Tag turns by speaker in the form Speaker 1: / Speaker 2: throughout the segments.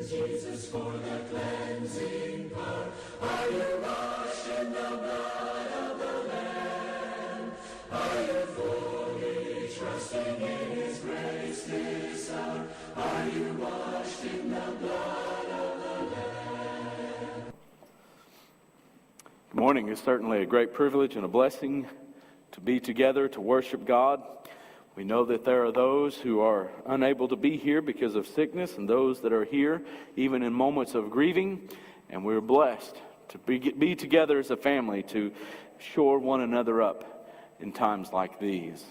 Speaker 1: Jesus for the cleansing power. Are you washed in the blood of the Lamb? Are you fully trusting in His grace this hour? Are you washed in the blood of the Lamb?
Speaker 2: Good morning. It's certainly a great privilege and a blessing to be together to worship God. We know that there are those who are unable to be here because of sickness and those that are here even in moments of grieving. And we're blessed to be together as a family to shore one another up in times like these.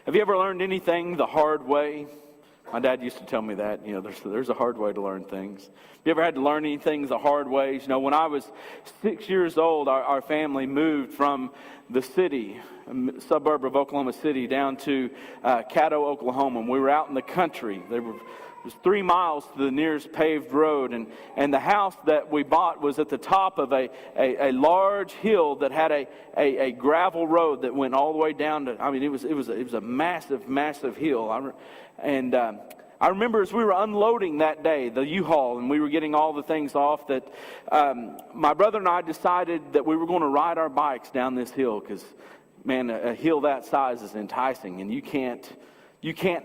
Speaker 2: Have you ever learned anything the hard way? My dad used to tell me that, there's a hard way to learn things. Have you ever had to learn anything the hard ways? When I was 6 years old, our family moved from the city, a suburb of Oklahoma City, down to Caddo, Oklahoma. And we were out in the country. It was 3 miles to the nearest paved road. And the house that we bought was at the top of a large hill that had a gravel road that went all the way down to, it was a massive, massive hill. I remember as we were unloading that day, the U-Haul, and we were getting all the things off, that my brother and I decided that we were going to ride our bikes down this hill because, man, a hill that size is enticing, and you can't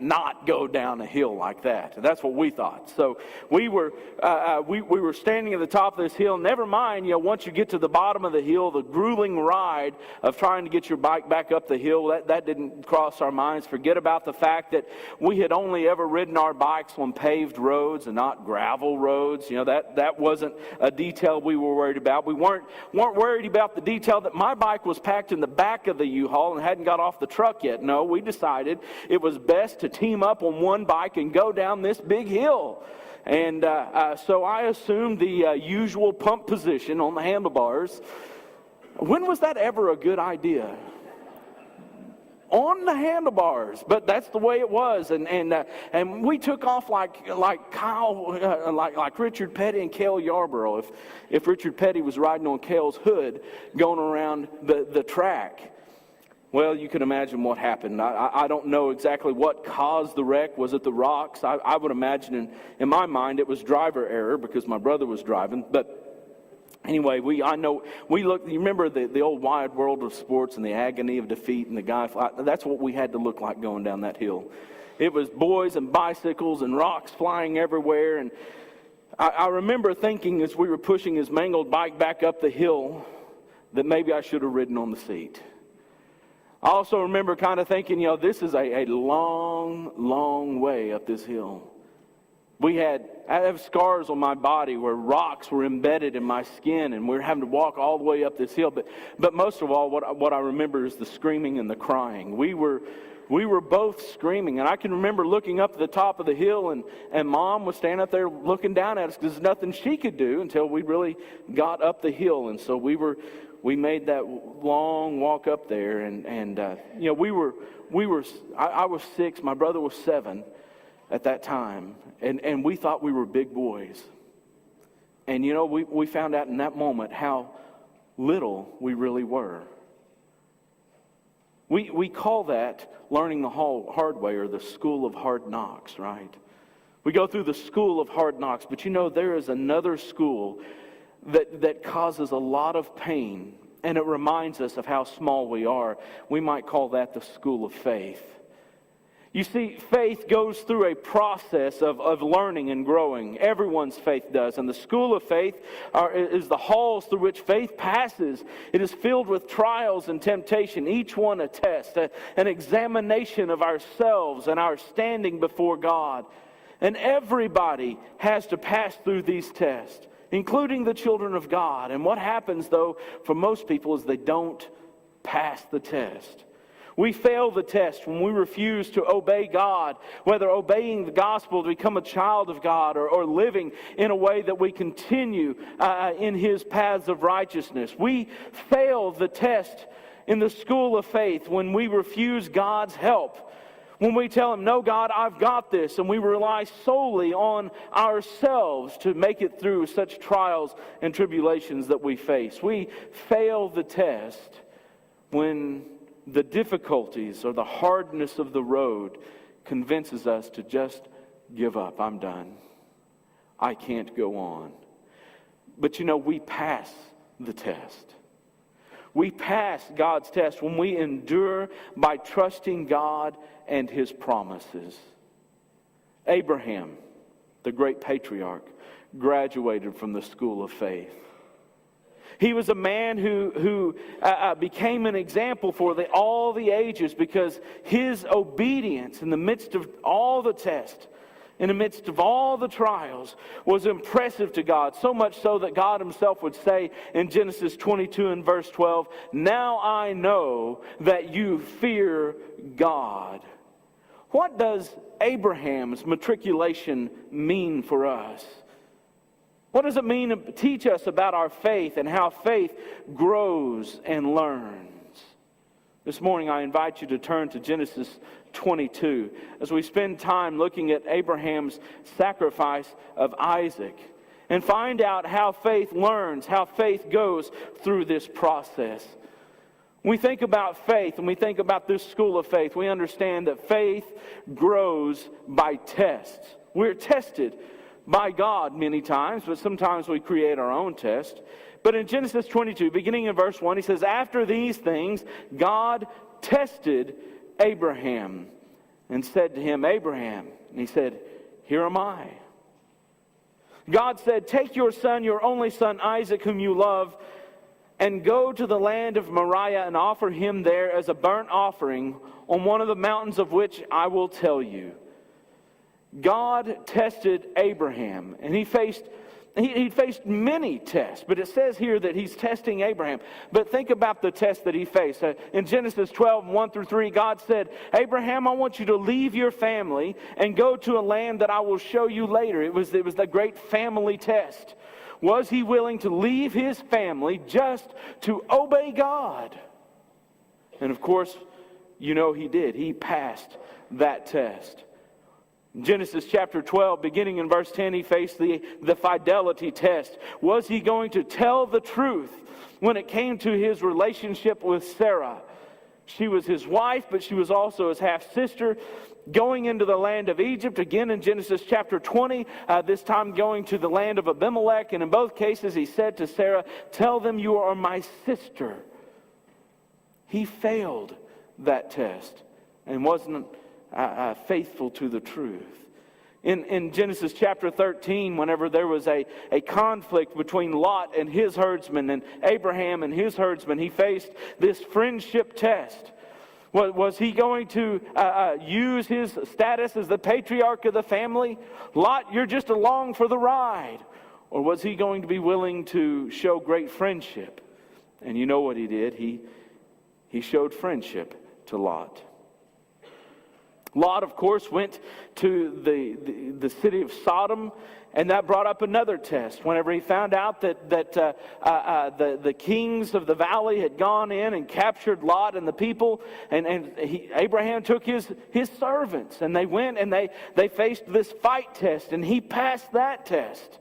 Speaker 2: not go down a hill like that. That's what we thought. So we were standing at the top of this hill. Never mind, once you get to the bottom of the hill, the grueling ride of trying to get your bike back up the hill, that didn't cross our minds. Forget about the fact that we had only ever ridden our bikes on paved roads and not gravel roads. That wasn't a detail we were worried about. We weren't worried about the detail that my bike was packed in the back of the U-Haul and hadn't got off the truck yet. No, we decided it was best to team up on one bike and go down this big hill. And so I assumed the usual pump position on the handlebars. When was that ever a good idea? On the handlebars, but that's the way it was, and we took off like Kyle, like Richard Petty and Cale Yarborough. If Richard Petty was riding on Cale's hood, going around the track. Well, you can imagine what happened. I don't know exactly what caused the wreck. Was it the rocks? I would imagine in my mind it was driver error because my brother was driving. But anyway, you remember the old Wide World of Sports and the agony of defeat and the guy fly? That's what we had to look like going down that hill. It was boys and bicycles and rocks flying everywhere. And I remember thinking as we were pushing his mangled bike back up the hill that maybe I should have ridden on the seat. I also remember kind of thinking, this is a long, long way up this hill. I have scars on my body where rocks were embedded in my skin, and we're having to walk all the way up this hill. But most of all, what I remember is the screaming and the crying. We were both screaming, and I can remember looking up at the top of the hill, and Mom was standing up there looking down at us because there's nothing she could do until we really got up the hill. And so we made that long walk up there, and I was 6, my brother was 7 at that time, and we thought we were big boys. And we found out in that moment how little we really were. We call that learning the hard way, or the school of hard knocks, right? We go through the school of hard knocks, but there is another school that causes a lot of pain, and it reminds us of how small we are. We might call that the school of faith. You see, faith goes through a process of learning and growing. Everyone's faith does. And the school of faith is the halls through which faith passes. It is filled with trials and temptation, each one a test, an examination of ourselves and our standing before God. And everybody has to pass through these tests, including the children of God. And what happens, though, for most people is they don't pass the test. We fail the test when we refuse to obey God, whether obeying the gospel to become a child of God or living in a way that we continue in His paths of righteousness. We fail the test in the school of faith when we refuse God's help. When we tell Him, no, God, I've got this, and we rely solely on ourselves to make it through such trials and tribulations that we face. We fail the test when the difficulties or the hardness of the road convinces us to just give up. I'm done. I can't go on. But we pass the test. We pass God's test when we endure by trusting God and His promises. Abraham, the great patriarch, graduated from the school of faith. He was a man who became an example for all the ages because his obedience in the midst of all the tests, in the midst of all the trials, was impressive to God. So much so that God Himself would say in Genesis 22 and verse 12, "Now I know that you fear God." What does Abraham's matriculation mean for us? What does it mean to teach us about our faith and how faith grows and learns? This morning I invite you to turn to Genesis 22 as we spend time looking at Abraham's sacrifice of Isaac and find out how faith learns, how faith goes through this process. When we think about faith and we think about this school of faith, we understand that faith grows by tests. We're tested by God many times, but sometimes we create our own test. But in Genesis 22, beginning in verse 1, he says, "After these things, God tested Abraham and said to him, 'Abraham,' and he said, 'Here am I.' God said, 'Take your son, your only son Isaac, whom you love, and go to the land of Moriah and offer him there as a burnt offering on one of the mountains of which I will tell you.'" God tested Abraham, and he faced many tests, but it says here that He's testing Abraham. But think about the test that he faced. In Genesis 12, 1 through 3, God said, "Abraham, I want you to leave your family and go to a land that I will show you later." It was the great family test. Was he willing to leave his family just to obey God? And of course, he did. He passed that test. In Genesis chapter 12, beginning in verse 10, he faced the fidelity test. Was he going to tell the truth when it came to his relationship with Sarah? She was his wife, but she was also his half-sister. Going into the land of Egypt, again in Genesis chapter 20, this time going to the land of Abimelech. And in both cases, he said to Sarah, "Tell them you are my sister." He failed that test and wasn't faithful to the truth. In Genesis chapter 13, whenever there was a conflict between Lot and his herdsmen and Abraham and his herdsmen, he faced this friendship test. Was he going to use his status as the patriarch of the family? Lot, you're just along for the ride. Or was he going to be willing to show great friendship? And you know what he did? He showed friendship to Lot. Lot, of course, went to the city of Sodom, and that brought up another test. Whenever he found out that the kings of the valley had gone in and captured Lot and the people, and Abraham took his servants, and they went and they faced this fight test, and he passed that test.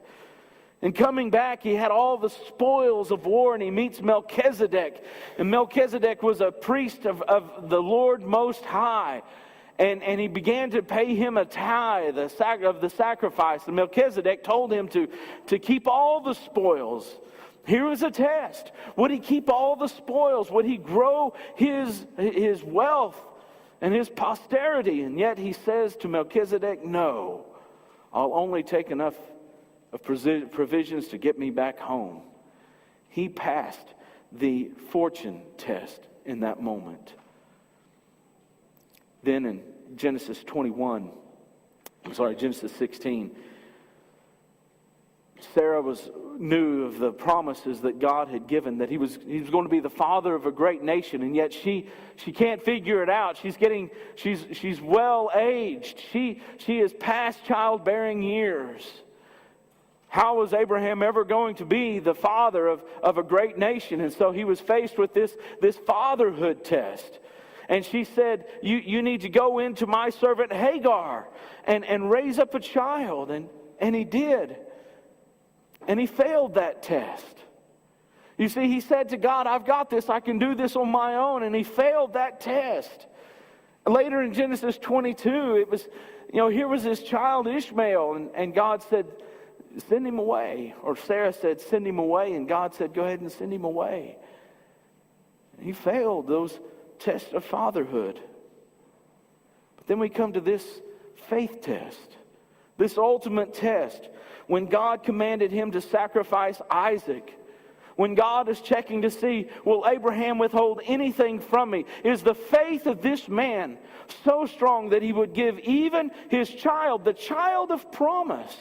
Speaker 2: And coming back, he had all the spoils of war, and he meets Melchizedek. And Melchizedek was a priest of the Lord Most High. And he began to pay him a tithe of the sacrifice. And Melchizedek told him to keep all the spoils. Here was a test. Would he keep all the spoils? Would he grow his wealth and his posterity? And yet he says to Melchizedek, "No, I'll only take enough of provisions to get me back home." He passed the fortune test in that moment. Then in Genesis 16, Sarah knew of the promises that God had given, that he was going to be the father of a great nation, and yet she can't figure it out. She's well aged. She is past childbearing years. How was Abraham ever going to be the father of a great nation? And so he was faced with this fatherhood test. And she said, you need to go into my servant Hagar and raise up a child. And he did. And he failed that test. You see, he said to God, "I've got this. I can do this on my own." And he failed that test. Later in Genesis 22, it was, Here was this child Ishmael, and God said, send him away. Or Sarah said, send him away. And God said, go ahead and send him away. And he failed those tests of fatherhood. But then we come to this faith test, this ultimate test, when God commanded him to sacrifice Isaac. When God is checking to see, will Abraham withhold anything from me? Is the faith of this man so strong that he would give even his child, the child of promise,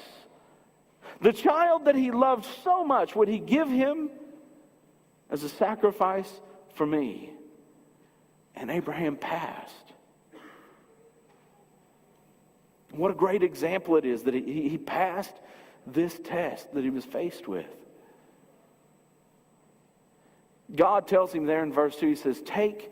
Speaker 2: the child that he loved so much, would he give him as a sacrifice for me? And Abraham passed. What a great example it is that he passed this test that he was faced with. God tells him there in verse 2, he says, take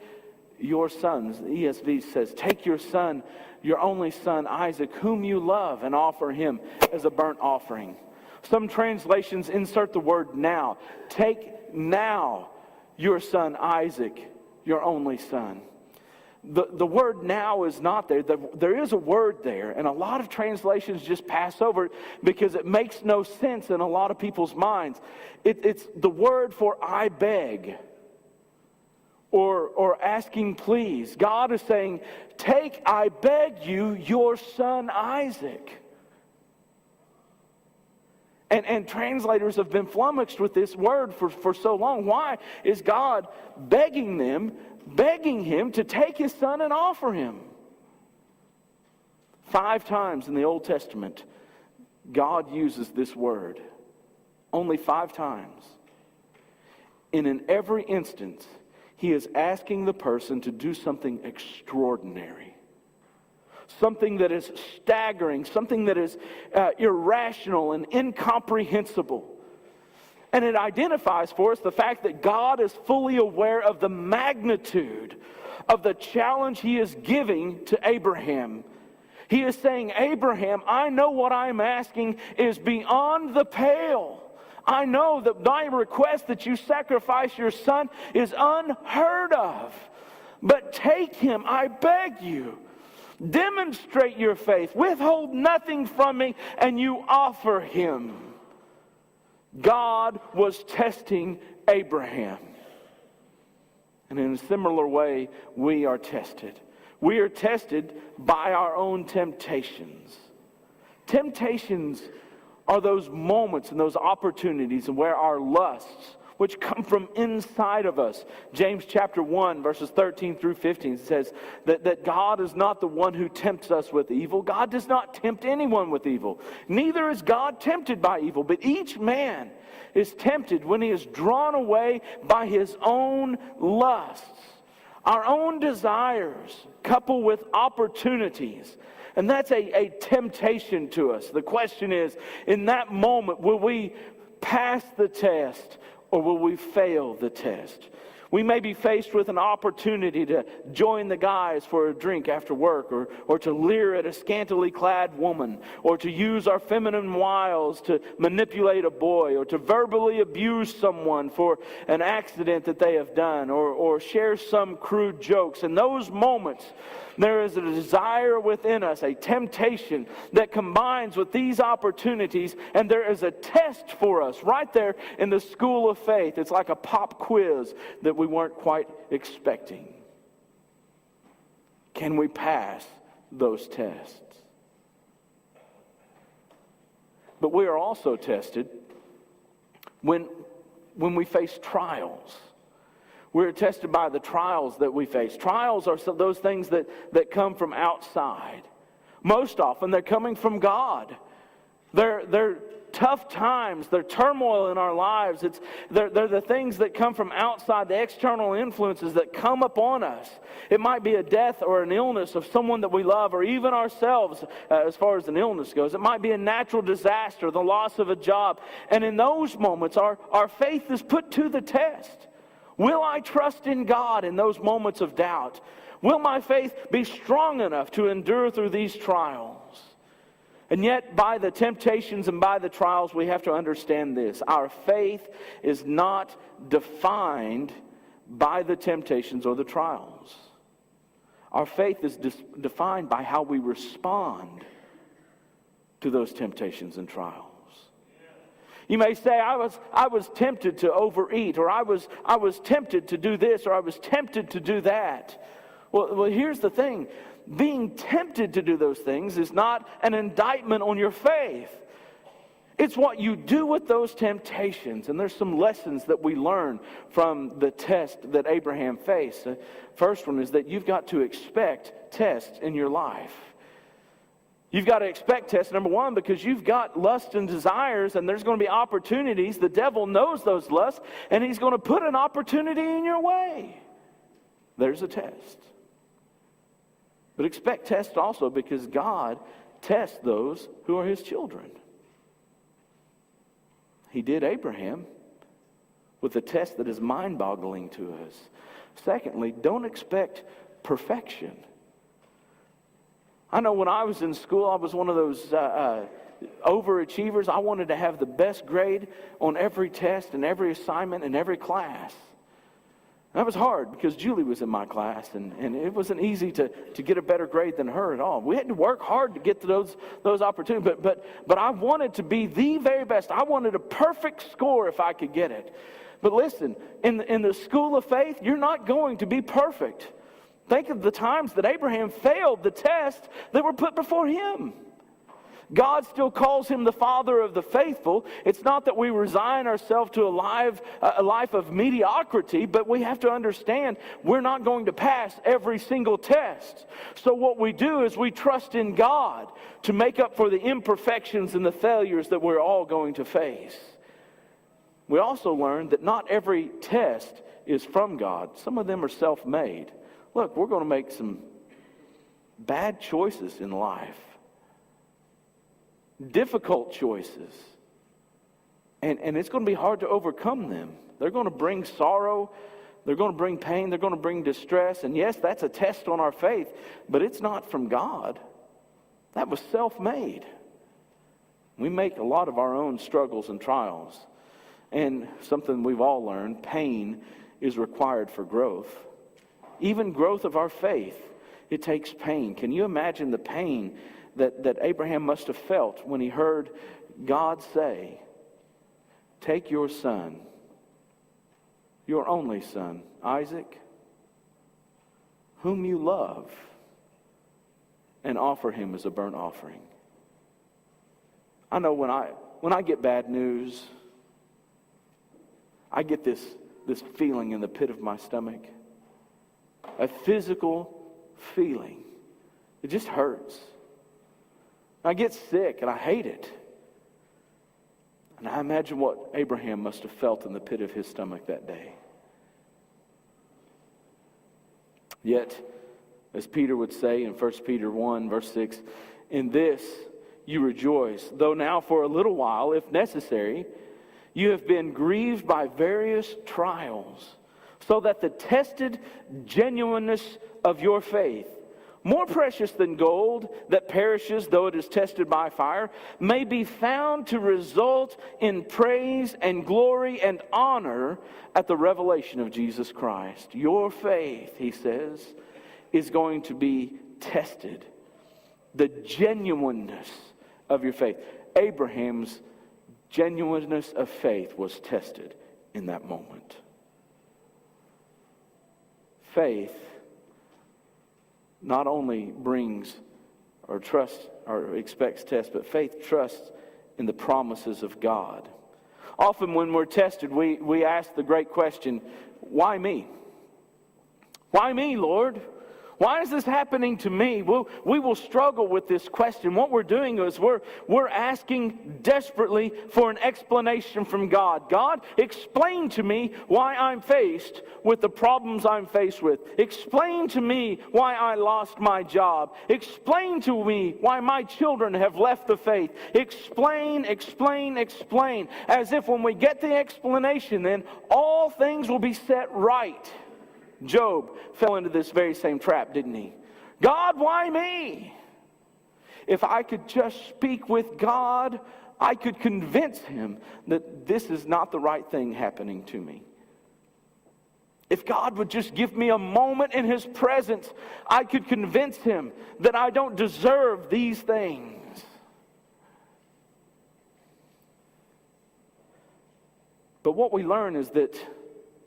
Speaker 2: your sons. The ESV says, take your son, your only son, Isaac, whom you love, and offer him as a burnt offering. Some translations insert the word now. Take now your son, Isaac, your only son. The word now is not there. There is a word there, and a lot of translations just pass over it because it makes no sense in a lot of people's minds. It's the word for I beg or asking please. God is saying, take, I beg you, your son Isaac. And translators have been flummoxed with this word for so long. Why is God begging him to take his son and offer him? 5 times in the Old Testament, God uses this word. Only 5 times. And in every instance, he is asking the person to do something extraordinary. Something that is staggering, something that is irrational and incomprehensible. And it identifies for us the fact that God is fully aware of the magnitude of the challenge he is giving to Abraham. He is saying, Abraham, I know what I'm asking is beyond the pale. I know that my request that you sacrifice your son is unheard of. But take him, I beg you. Demonstrate your faith. Withhold nothing from me, and you offer him. God was testing Abraham. And in a similar way, we are tested. We are tested by our own temptations. Temptations are those moments and those opportunities where our lusts, which come from inside of us. James chapter 1, verses 13 through 15 says that God is not the one who tempts us with evil. God does not tempt anyone with evil. Neither is God tempted by evil. But each man is tempted when he is drawn away by his own lusts. Our own desires coupled with opportunities. And that's a temptation to us. The question is, in that moment, will we pass the test? Or will we fail the test? We may be faced with an opportunity to join the guys for a drink after work, or to leer at a scantily clad woman, or to use our feminine wiles to manipulate a boy, or to verbally abuse someone for an accident that they have done, or share some crude jokes. In those moments, there is a desire within us, a temptation that combines with these opportunities, and there is a test for us right there in the school of faith. It's like a pop quiz that we weren't quite expecting. Can we pass those tests? But we are also tested when we face trials. We're tested by the trials that we face. Trials are those things that come from outside. Most often, they're coming from God. They're tough times. They're turmoil in our lives. They're the things that come from outside, the external influences that come upon us. It might be a death or an illness of someone that we love, or even ourselves as far as an illness goes. It might be a natural disaster, the loss of a job. And in those moments, our faith is put to the test. Will I trust in God in those moments of doubt? Will my faith be strong enough to endure through these trials? And yet, by the temptations and by the trials, we have to understand this. Our faith is not defined by the temptations or the trials. Our faith is defined by how we respond to those temptations and trials. You may say, I was tempted to overeat, or I was tempted to do this, or I was tempted to do that. Well, here's the thing. Being tempted to do those things is not an indictment on your faith. It's what you do with those temptations. And there's some lessons that we learn from the test that Abraham faced. The first one is that you've got to expect tests in your life. You've got to expect tests, number one, because you've got lust and desires, and there's going to be opportunities. The devil knows those lusts, and he's going to put an opportunity in your way. There's a test. But expect tests also because God tests those who are his children. He did Abraham with a test that is mind-boggling to us. Secondly, don't expect perfection. I know when I was in school, I was one of those overachievers. I wanted to have the best grade on every test and every assignment and every class. That was hard because Julie was in my class, and it wasn't easy to get a better grade than her at all. We had to work hard to get to those opportunities, but I wanted to be the very best. I wanted a perfect score if I could get it. But listen, in the school of faith, you're not going to be perfect. Think of the times that Abraham failed the tests that were put before him. God still calls him the father of the faithful. It's not that we resign ourselves to a life of mediocrity, but we have to understand we're not going to pass every single test. So what we do is we trust in God to make up for the imperfections and the failures that we're all going to face. We also learned that not every test is from God. Some of them are self-made. Look, we're going to make some bad choices in life. Difficult choices. And it's going to be hard to overcome them. They're going to bring sorrow. They're going to bring pain. They're going to bring distress. And yes, that's a test on our faith, but it's not from God. That was self-made. We make a lot of our own struggles and trials. And something we've all learned, pain is required for growth. Even growth of our faith, it takes pain. Can you imagine the pain that Abraham must have felt when he heard God say, take your son, your only son, Isaac, whom you love, and offer him as a burnt offering. I know when I get bad news, I get this feeling in the pit of my stomach, a physical feeling. It just hurts. I get sick and I hate it. And I imagine what Abraham must have felt in the pit of his stomach that day. Yet, as Peter would say in 1 Peter 1, verse 6, in this you rejoice, though now for a little while, if necessary, you have been grieved by various trials, so that the tested genuineness of your faith, more precious than gold that perishes though it is tested by fire, may be found to result in praise and glory and honor at the revelation of Jesus Christ. Your faith, he says, is going to be tested. The genuineness of your faith. Abraham's genuineness of faith was tested in that moment. Faith not only brings or trusts or expects tests, but faith trusts in the promises of God. Often when we're tested, we ask the great question, why me? Why me, Lord? Why is this happening to me? We will struggle with this question. What we're doing is we're asking desperately for an explanation from God. God, explain to me why I'm faced with the problems I'm faced with. Explain to me why I lost my job. Explain to me why my children have left the faith. Explain, explain, explain. As if when we get the explanation, then all things will be set right. Job fell into this very same trap, didn't he? God, why me? If I could just speak with God, I could convince him that this is not the right thing happening to me. If God would just give me a moment in His presence, I could convince Him that I don't deserve these things. But what we learn is that,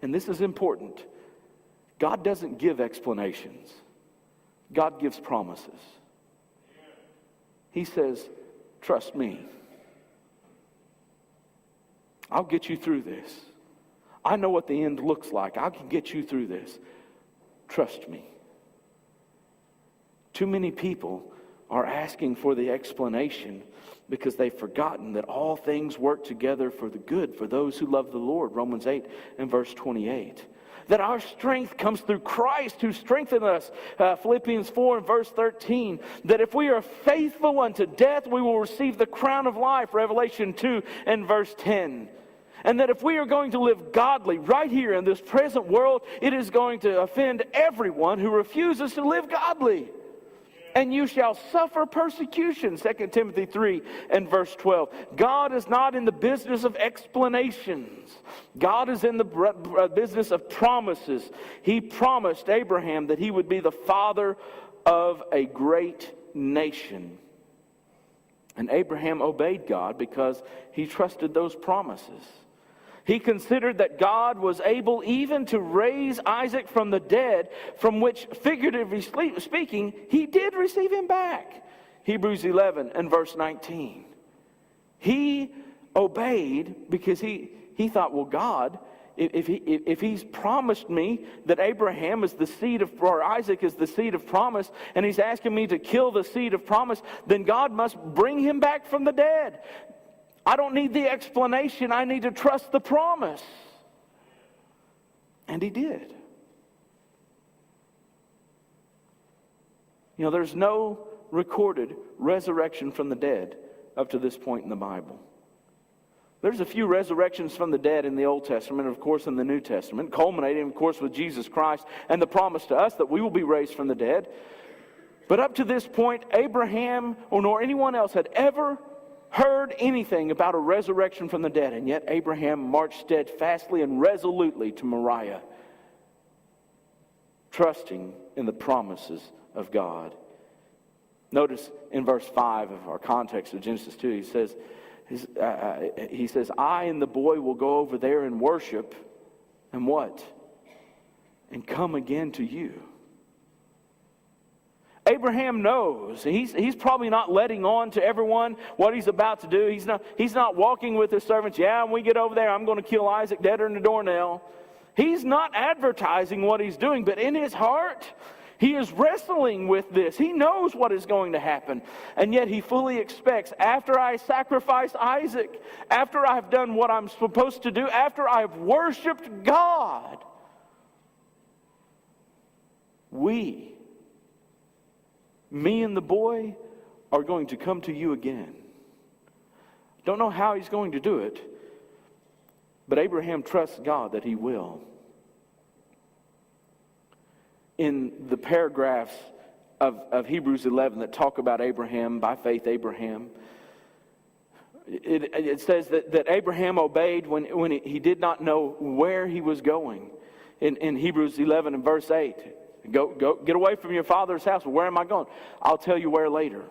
Speaker 2: and this is important, God doesn't give explanations. God gives promises. He says, trust me. I'll get you through this. I know what the end looks like. I can get you through this. Trust me. Too many people are asking for the explanation because they've forgotten that all things work together for the good for those who love the Lord. Romans 8 and verse 28. That our strength comes through Christ who strengthened us. Philippians 4 and verse 13. That if we are faithful unto death, we will receive the crown of life. Revelation 2 and verse 10. And that if we are going to live godly right here in this present world, it is going to offend everyone who refuses to live godly. And you shall suffer persecution. 2 Timothy 3 and verse 12. God is not in the business of explanations. God is in the business of promises. He promised Abraham that he would be the father of a great nation. And Abraham obeyed God because he trusted those promises. He considered that God was able even to raise Isaac from the dead, from which, figuratively speaking, he did receive him back. Hebrews 11 and verse 19. He obeyed because he thought, well, God, if he's promised me that Abraham is the seed of, or Isaac is the seed of promise, and he's asking me to kill the seed of promise, then God must bring him back from the dead. I don't need the explanation. I need to trust the promise. And he did. You know, there's no recorded resurrection from the dead up to this point in the Bible. There's a few resurrections from the dead in the Old Testament, and of course in the New Testament, culminating, of course, with Jesus Christ and the promise to us that we will be raised from the dead. But up to this point, Abraham or nor anyone else had ever heard anything about a resurrection from the dead, and yet Abraham marched steadfastly and resolutely to Moriah, trusting in the promises of God. Notice in verse 5 of our context of Genesis 2, he says, I and the boy will go over there and worship, and what? And come again to you. Abraham knows. He's probably not letting on to everyone what he's about to do. He's not walking with his servants. Yeah, when we get over there, I'm going to kill Isaac deader than a doornail. He's not advertising what he's doing, but in his heart, he is wrestling with this. He knows what is going to happen. And yet he fully expects, after I sacrifice Isaac, after I've done what I'm supposed to do, after I've worshiped God, me and the boy are going to come to you again. Don't know how he's going to do it, but Abraham trusts God that he will. In the paragraphs of Hebrews 11 that talk about Abraham, by faith Abraham, it says that Abraham obeyed when he did not know where he was going. In Hebrews 11 and verse 8, Go, get away from your father's house. Well, where am I going? I'll tell you where later.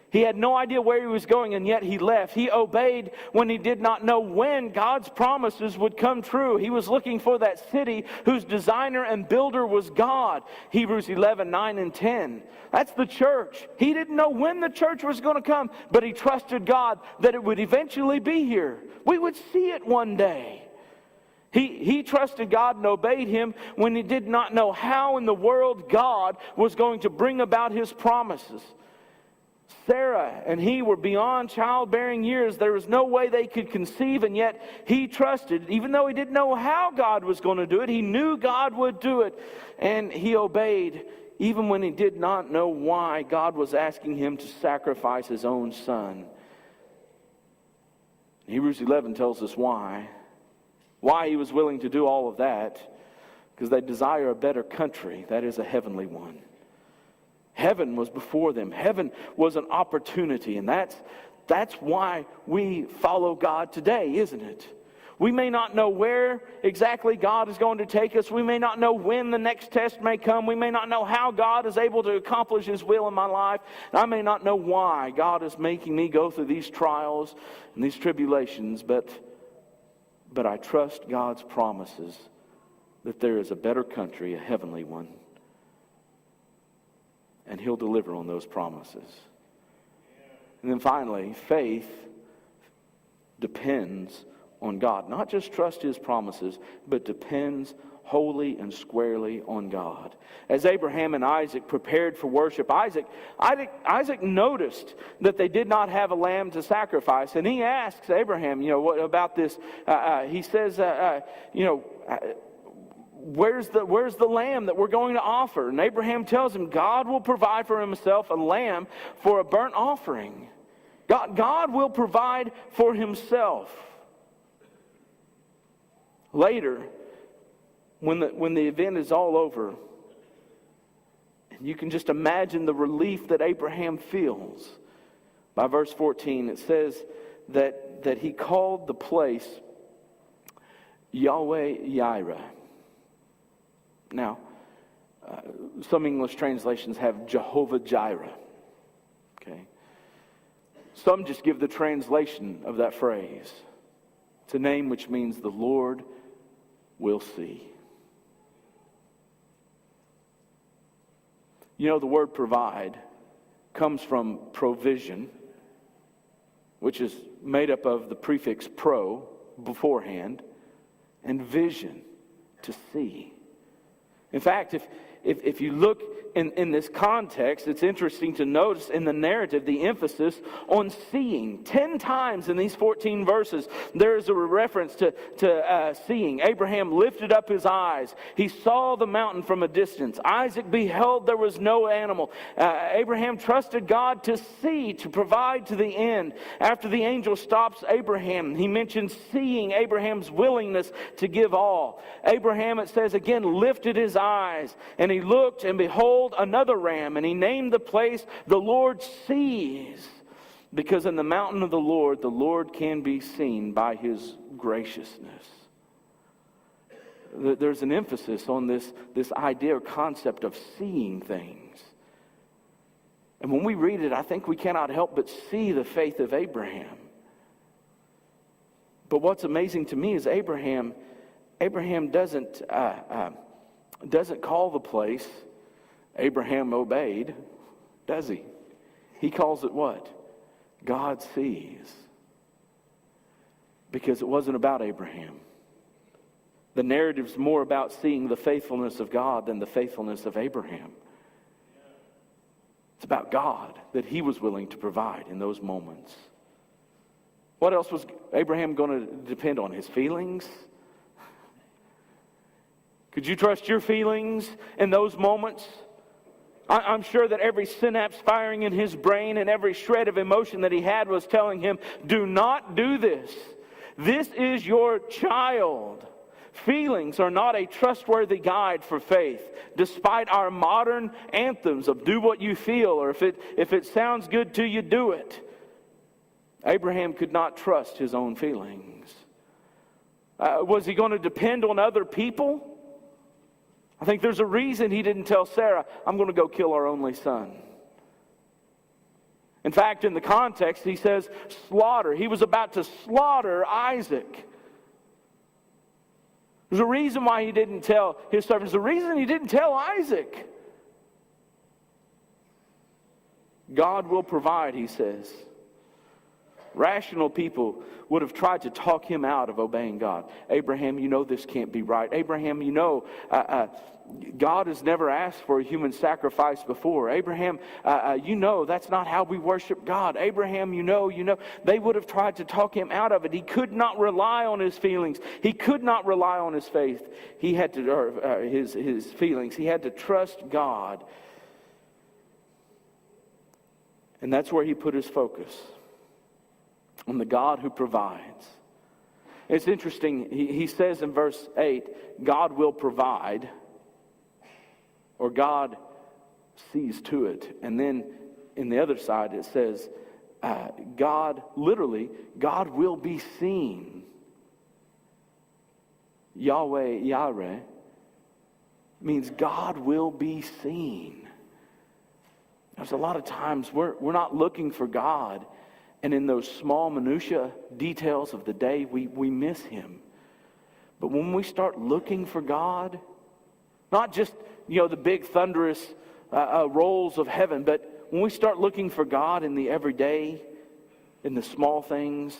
Speaker 2: He had no idea where he was going, and yet he left. He obeyed when he did not know when God's promises would come true. He was looking for that city whose designer and builder was God. Hebrews 11, 9 and 10. That's the church. He didn't know when the church was going to come, but he trusted God that it would eventually be here. We would see it one day. He trusted God and obeyed Him when he did not know how in the world God was going to bring about His promises. Sarah and he were beyond childbearing years. There was no way they could conceive, and yet he trusted. Even though he didn't know how God was going to do it, he knew God would do it, and he obeyed even when he did not know why God was asking him to sacrifice his own son. Hebrews 11 tells us why. Why he was willing to do all of that. Because they desire a better country, that is a heavenly one. Heaven was before them. Heaven was an opportunity, and that's why we follow God today, isn't it? We may not know where exactly God is going to take us. We may not know when the next test may come. We may not know how God is able to accomplish His will in my life. And I may not know why God is making me go through these trials and these tribulations. But I trust God's promises that there is a better country, a heavenly one. And He'll deliver on those promises. And then finally, faith depends on God. Not just trust His promises, but depends wholly and squarely on God. As Abraham and Isaac prepared for worship, Isaac noticed that they did not have a lamb to sacrifice. And he asks Abraham, what about this? He says, where's the lamb that we're going to offer? And Abraham tells him, God will provide for Himself a lamb for a burnt offering. God will provide for Himself. Later, when the event is all over, and you can just imagine the relief that Abraham feels. By verse 14, it says that he called the place Yahweh Yireh. Now, some English translations have Jehovah Jireh. Okay. Some just give the translation of that phrase. It's a name which means the Lord will see. The word provide comes from provision, which is made up of the prefix pro, beforehand, and vision, to see. In fact, if you look in this context, it's interesting to notice in the narrative the emphasis on seeing. 10 times in these 14 verses, there is a reference to seeing. Abraham lifted up his eyes. He saw the mountain from a distance. Isaac beheld there was no animal. Abraham trusted God to see, to provide to the end. After the angel stops Abraham, he mentions seeing Abraham's willingness to give all. Abraham, it says again, lifted his eyes, and he looked, and behold, another ram, and he named the place the Lord sees, because in the mountain of the Lord can be seen by His graciousness. There's an emphasis on this idea or concept of seeing things. And when we read it, I think we cannot help but see the faith of Abraham. But what's amazing to me is Abraham doesn't call the place Abraham obeyed, does he? He calls it what? God sees. Because it wasn't about Abraham. The narrative's more about seeing the faithfulness of God than the faithfulness of Abraham. It's about God, that He was willing to provide in those moments. What else was Abraham going to depend on? His feelings? Could you trust your feelings in those moments? I'm sure that every synapse firing in his brain and every shred of emotion that he had was telling him, do not do this. This is your child. Feelings are not a trustworthy guide for faith, despite our modern anthems of do what you feel, or if it sounds good to you, do it. Abraham could not trust his own feelings. Was he going to depend on other people? I think there's a reason he didn't tell Sarah, I'm going to go kill our only son. In fact, in the context, he says slaughter. He was about to slaughter Isaac. There's a reason why he didn't tell his servants. The reason he didn't tell Isaac. God will provide, he says. Rational people would have tried to talk him out of obeying God. Abraham, you know this can't be right. Abraham, you know God has never asked for a human sacrifice before. Abraham, you know that's not how we worship God. Abraham, you know. They would have tried to talk him out of it. He could not rely on his feelings. He could not rely on his faith. He had to, or his feelings. He had to trust God. And that's where he put his focus. On the God who provides. It's interesting, he says in verse 8, God will provide, or God sees to it. And then in the other side it says, God will be seen. Yahweh, Yireh, means God will be seen. There's a lot of times we're not looking for God, and in those small minutia details of the day, we miss Him. But when we start looking for God, not just, the big thunderous rolls of heaven, but when we start looking for God in the everyday, in the small things,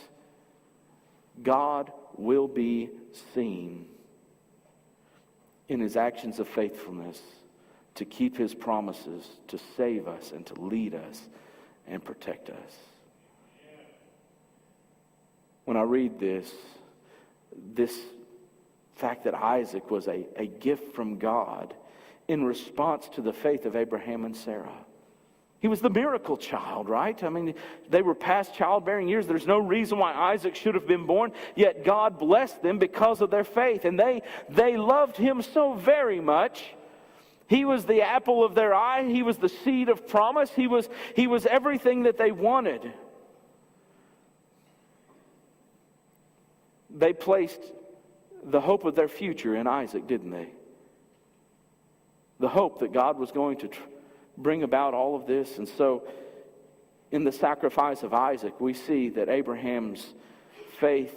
Speaker 2: God will be seen in His actions of faithfulness, to keep His promises, to save us and to lead us and protect us. When I read this fact that Isaac was a gift from God in response to the faith of Abraham and Sarah. He was the miracle child, right? I mean, they were past childbearing years. There's no reason why Isaac should have been born, yet God blessed them because of their faith. And they loved him so very much. He was the apple of their eye. He was the seed of promise. He was everything that they wanted. They placed the hope of their future in Isaac, didn't they? The hope that God was going to bring about all of this. And so, in the sacrifice of Isaac, we see that Abraham's faith,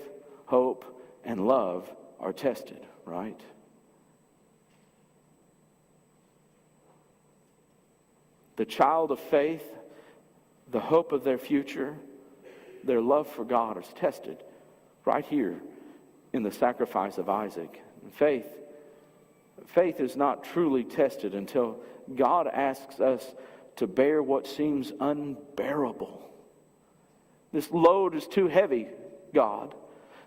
Speaker 2: hope, and love are tested, right? The child of faith, the hope of their future, their love for God is tested right here in the sacrifice of Isaac. And faith is not truly tested until God asks us to bear what seems unbearable. This load is too heavy, God.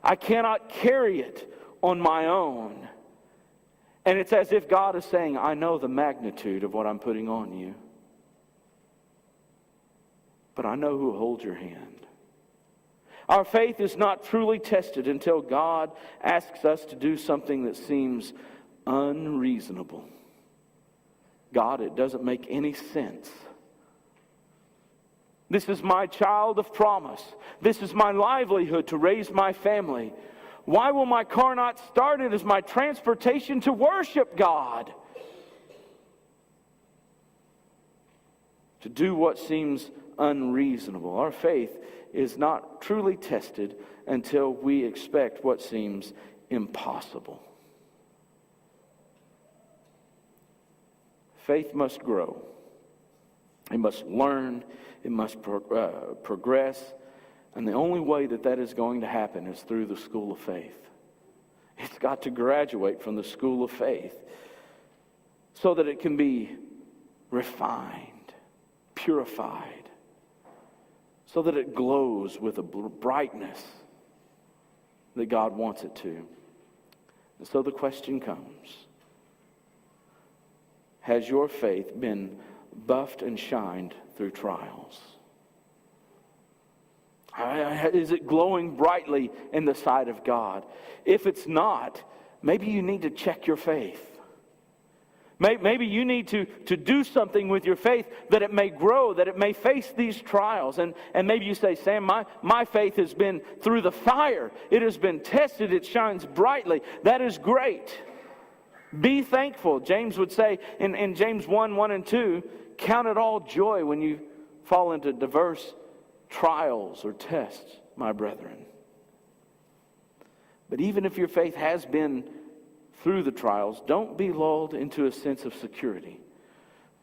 Speaker 2: I cannot carry it on my own. And it's as if God is saying, I know the magnitude of what I'm putting on you, but I know who holds your hand. Our faith is not truly tested until God asks us to do something that seems unreasonable. God, it doesn't make any sense. This is my child of promise. This is my livelihood to raise my family. Why will my car not start? It is my transportation to worship God. To do what seems unreasonable. Our faith is not truly tested until we expect what seems impossible. Faith must grow. It must learn. It must progress. And the only way that is going to happen is through the school of faith. It's got to graduate from the school of faith so that it can be refined, purified, so that it glows with a brightness that God wants it to. And so the question comes, has your faith been buffed and shined through trials? Is it glowing brightly in the sight of God? If it's not, maybe you need to check your faith. Maybe you need to do something with your faith that it may grow, that it may face these trials. And maybe you say, Sam, my faith has been through the fire. It has been tested. It shines brightly. That is great. Be thankful. James would say in James 1 and 2, count it all joy when you fall into diverse trials or tests, my brethren. But even if your faith has been through the trials, don't be lulled into a sense of security.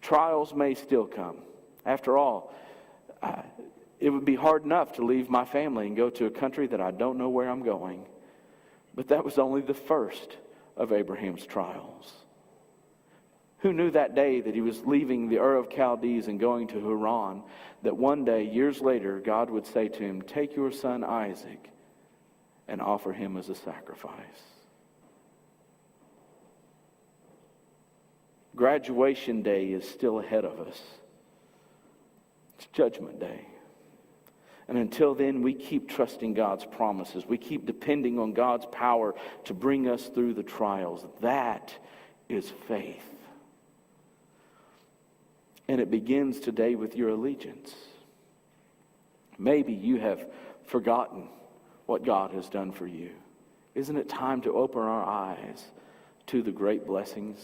Speaker 2: Trials may still come. After all, it would be hard enough to leave my family and go to a country that I don't know where I'm going. But that was only the first of Abraham's trials. Who knew that day that he was leaving the Ur of Chaldees and going to Haran, that one day, years later, God would say to him, take your son Isaac and offer him as a sacrifice. Graduation day is still ahead of us. It's Judgment Day. And until then, we keep trusting God's promises. We keep depending on God's power to bring us through the trials. That is faith. And it begins today with your allegiance. Maybe you have forgotten what God has done for you. Isn't it time to open our eyes to the great blessings?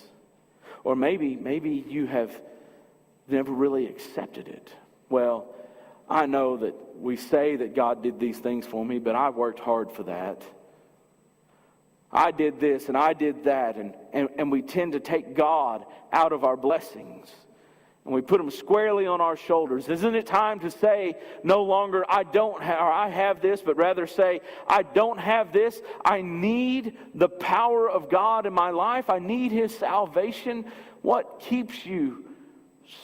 Speaker 2: Or maybe you have never really accepted it. Well, I know that we say that God did these things for me, but I worked hard for that. I did this and I did that, and we tend to take God out of our blessings. And we put them squarely on our shoulders. Isn't it time to say no longer I don't have, or I have this, but rather say I don't have this. I need the power of God in my life. I need His salvation. What keeps you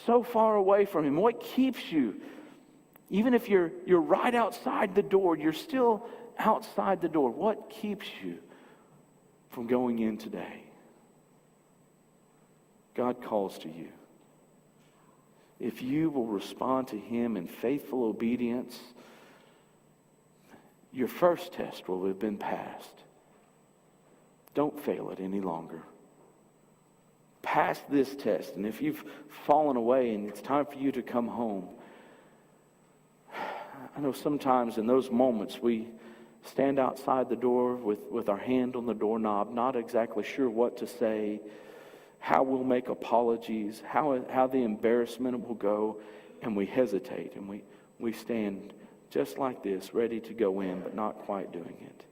Speaker 2: so far away from Him? What keeps you? Even if you're right outside the door, you're still outside the door. What keeps you from going in today? God calls to you. If you will respond to Him in faithful obedience, your first test will have been passed. Don't fail it any longer. Pass this test, and if you've fallen away and it's time for you to come home, I know sometimes in those moments we stand outside the door with our hand on the doorknob, not exactly sure what to say, how we'll make apologies, how the embarrassment will go, and we hesitate, and we stand just like this, ready to go in, but not quite doing it.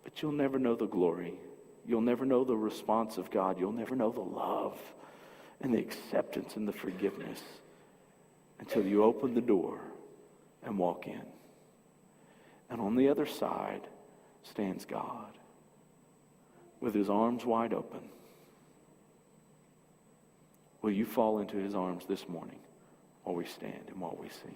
Speaker 2: But you'll never know the glory. You'll never know the response of God. You'll never know the love and the acceptance and the forgiveness until you open the door and walk in. And on the other side stands God with His arms wide open. Will you fall into His arms this morning while we stand and while we sing?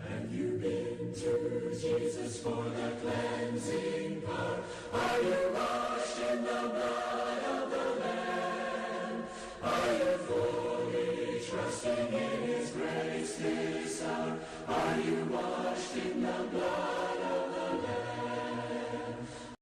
Speaker 1: And you've been to Jesus for the cleansing power. Are you washed in the blood of the Lamb? Are you fully trusting in His grace?